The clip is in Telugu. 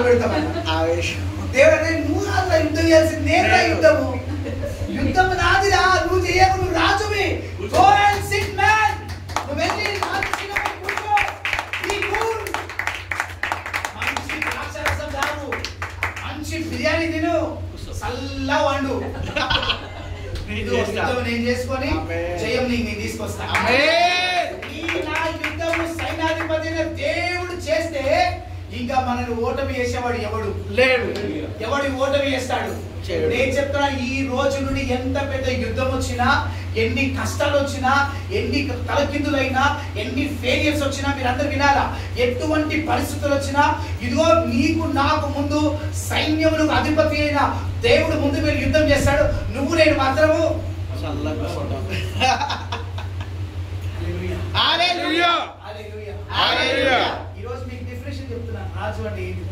కాలు పెడతామన్నా ఆవేశం. దేవుడు నువ్వు కాదురా యుద్ధం చేయాల్సింది, నేనురా యుద్ధము. యుద్ధం నాదిరా, నువ్వు చేయకు, నువ్వు రాజువి. Go and sit man. నువ్వు వెళ్ళి రాజుగా కూర్చో. Be cool. మంచి ద్రాక్షరసం తాగు, మంచి బిర్యానీ తిను, చల్లగా వండు. ఇది యుద్ధం నేను చేసుకొని జయం నేను తీసుకొస్తా. ఈ నా యుద్ధము సైన్యాధిపతి దేవుడు చేస్తే ఇంకా మనల్ని ఓటమి చేసేవాడు ఎవడు లేడు. ఎవడు ఓటమి చేస్తాడు? నేను చెప్తున్నా, ఈ రోజు నుండి ఎంత పెద్ద యుద్ధం వచ్చినా, ఎన్ని కష్టాలు వచ్చినా, ఎన్ని తలకిందులైనా, ఎన్ని ఫెయిలియర్స్ వచ్చినా మీరందరూ వినాలా, ఎటువంటి పరిస్థితులు వచ్చినా, ఇదిగో నీకు నాకు ముందు సైన్యములకు అధిపతి అయిన దేవుడు ముందు మీరు యుద్ధం చేస్తాడు. నువ్వు నేను మాత్రము చల్లగా ఉంటాం. హల్లెలూయా. హల్లెలూయా. ఈ రోజు మీకు డెఫినేషన్ చెప్తున్నాను, రాజు అంటే ఏంటి.